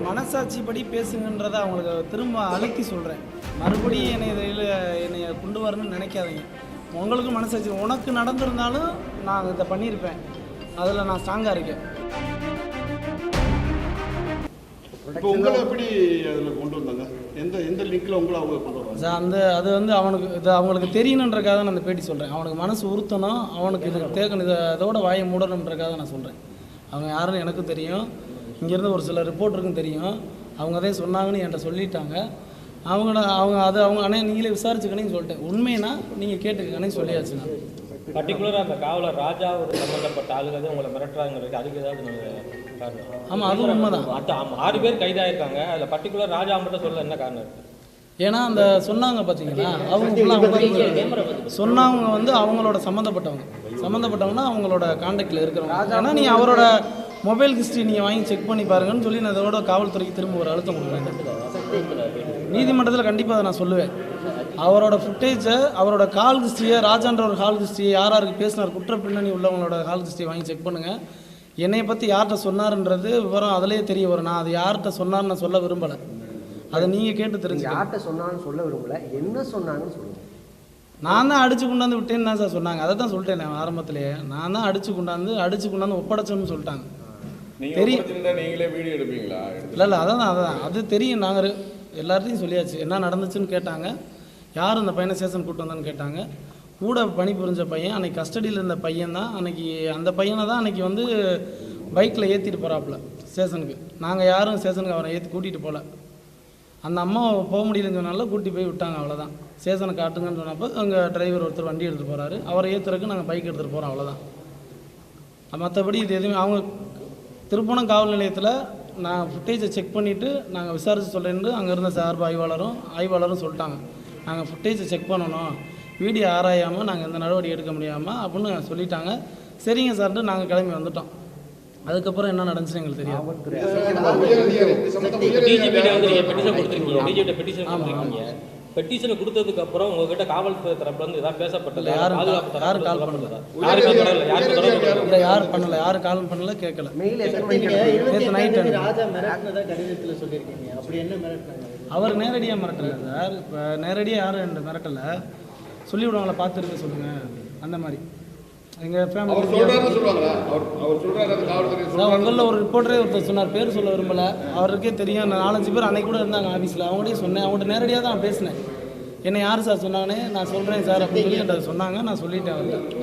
மனசாட்சிப்படி பேசுங்கன்றதை அவங்களுக்கு திரும்ப அழுத்தி சொல்கிறேன். மறுபடியும் என்னை கொண்டு வரணும்னு நினைக்காதீங்க. உங்களுக்கு மனசாட்சி உனக்கு நடந்திருந்தாலும் நான் இதை பண்ணியிருப்பேன், அதில் நான் ஸ்ட்ராங்காக இருக்கேன். இப்போ உங்களை எப்படி அதில் கொண்டு வந்தாங்க? எந்த லிங்கில் உங்களை அவங்க கொண்டு வந்தாங்க? அது வந்து அவங்களுக்கு தெரியணுன்றக்காக தான் நான் அந்த பேட்டி சொல்கிறேன். அவனுக்கு மனசு உறுத்தணும், அவனுக்கு இது தேக்கணும், இதோட வாயை மூடணுன்றக்காக நான் சொல்கிறேன். அவங்க யாருன்னு எனக்கும் தெரியும், இங்கேருந்து ஒரு சில ரிப்போர்ட்டருக்கும் தெரியும். அவங்க அதே சொன்னாங்கன்னு என்கிட்ட சொல்லிட்டாங்க. அவங்க அண்ணே நீங்களே விசாரிச்சுக்கணும்னு சொல்லிட்டேன். உண்மைனா நீங்கள் கேட்டுக்கணும்னு சொல்லியாச்சுங்க. பர்டிகுலராக அந்த காவலர் ராஜா ஒரு சம்மந்தப்பட்ட ஆளுங்க உங்களை மிரட்டுறாங்கிறது அதுக்கு ஏதாவது காரணம்? ஆமாம், அதுவும் உண்மை தான். 6 பேர் கைதாயிருக்காங்க, அதில் பர்டிகுலர் ராஜா மட்டும் சொல்ல என்ன காரணம் இருக்குது? ஏன்னா அந்த சொன்னாங்க பார்த்தீங்களா, அவங்க சொன்னவங்க வந்து அவங்களோட சம்மந்தப்பட்டவங்கன்னா அவங்களோட கான்டாக்டில் இருக்கிறவங்க. ஏன்னா நீங்கள் அவரோட மொபைல் ஹிஸ்ட்ரி நீங்கள் வாங்கி செக் பண்ணி பாருங்கன்னு சொல்லி நான் அதோட காவல்துறைக்கு திரும்ப ஒரு அழுத்தம் கொடுக்குறேன். நீதிமன்றத்தில் கண்டிப்பாக அதை நான் சொல்லுவேன். அவரோட ஃபுட்டேஜை, அவரோட கால் ஹிஸ்ட்ரியை, ராஜான்ற ஒரு கால் ஹிஸ்ட்ரியை, யாருக்கு பேசினார் குற்ற பின்னணி உள்ளவங்களோட கால் ஹிஸ்ட்ரியை வாங்கி செக் பண்ணுங்கள். என்னை பற்றி யார்கிட்ட சொன்னார்ன்றது விவரம் அதிலே தெரிய வரும். நான் அது யார்கிட்ட சொன்னார்னு நான் சொல்ல விரும்பலை, அதை நீங்கள் கேட்டு தெரிஞ்சு. யார்கிட்ட சொன்னான்னு சொல்ல விரும்பலை, என்ன சொன்னாங்கன்னு சொல்லுங்கள். நான் தான் அடித்து கொண்டாந்து விட்டேன்னு தான் சார் சொன்னாங்க. அதை தான் சொல்லிட்டேன் நான் ஆரம்பத்திலேயே. நான் தான் அடித்து கொண்டாந்து ஒப்படைச்சோன்னு சொல்லிட்டாங்க. தெரியும், நீங்களே வீடியோ எடுப்பீங்களா? இல்லை அதான் அது தெரியும். நாங்கள் எல்லார்ட்டையும் சொல்லியாச்சு. என்ன நடந்துச்சுன்னு கேட்டாங்க. யார் இந்த பையனை ஸ்டேஷன் கூப்பிட்டு வந்தான்னு கேட்டாங்க. கூட பணிபுரிஞ்ச பையன், அன்றைக்கி கஸ்டடியில் இருந்த பையன் தான். அந்த பையனை தான் அன்றைக்கி வந்து பைக்கில் ஏற்றிட்டு போகிறாப்புல ஸ்டேஷனுக்கு. நாங்கள் யாரும் ஸ்டேஷனுக்கு அவரை கூட்டிகிட்டு போகல. அந்த அம்மா போக முடியலன்னு சொன்னால கூட்டி போய் விட்டாங்க, அவ்வளோதான். ஸ்டேஷனை காட்டுங்கன்னு சொன்னப்போ அங்கே டிரைவர் ஒருத்தர் வண்டி எடுத்துகிட்டு போகிறாரு, அவரை ஏற்றுறதுக்கு நாங்கள் பைக் எடுத்துகிட்டு போகிறோம், அவ்வளோதான். மற்றபடி இது எதுவுமே அவங்க திருப்பணம் காவல் நிலையத்தில் நான் ஃபுட்டேஜை செக் பண்ணிவிட்டு நாங்கள் விசாரித்து சொல்கிறேன்னு அங்கே இருந்த சார்பு ஆய்வாளரும் சொல்லிட்டாங்க. நாங்கள் ஃபுட்டேஜை செக் பண்ணணும், வீடியோ ஆராயாமல் நாங்கள் எந்த நடவடிக்கை எடுக்க முடியாமல் அப்படின்னு சொல்லிட்டாங்க. சரிங்க சார்ட்டு நாங்கள் கிளம்பி வந்துட்டோம். அதுக்கப்புறம் என்ன நடந்துச்சு எங்களுக்கு தெரியாது. பெட்டிஷனை கொடுத்ததுக்கு அப்புறம் உங்ககிட்ட காவல்துறை தரப்புல இருந்து ஏதாவது பேசப்பட்டது? யாரும் கால் பண்ணல, யாரும் கால் பண்ணல, கேட்கல. அவர் நேரடியாக மிரட்டல சார். இப்போ நேரடியாக யாரும் என்ற மிரட்டல, சொல்லி விடுவாங்களா பார்த்துருக்க சொல்லுங்கள் அந்த மாதிரி. எங்கள் ஃபேமிலி உங்களில் ஒரு ரிப்போர்ட்டரே ஒருத்தர் சொன்னார், பேர் சொல்ல விரும்பலை, அவருக்கே தெரியும். 4-5 பேர் அன்னைக்கு கூட இருந்தாங்க ஆஃபீஸில். அவங்கள்டையும் சொன்னேன், அவங்கள்ட்ட நேரடியாக தான் நான் பேசினேன். என்னை யார் சார் சொன்னாங்கன்னே நான் சொல்கிறேன் சார் அப்படின்னு சொல்லி என்கிட்ட சொன்னாங்க. நான் சொல்லிட்டேன் அவர்கிட்ட.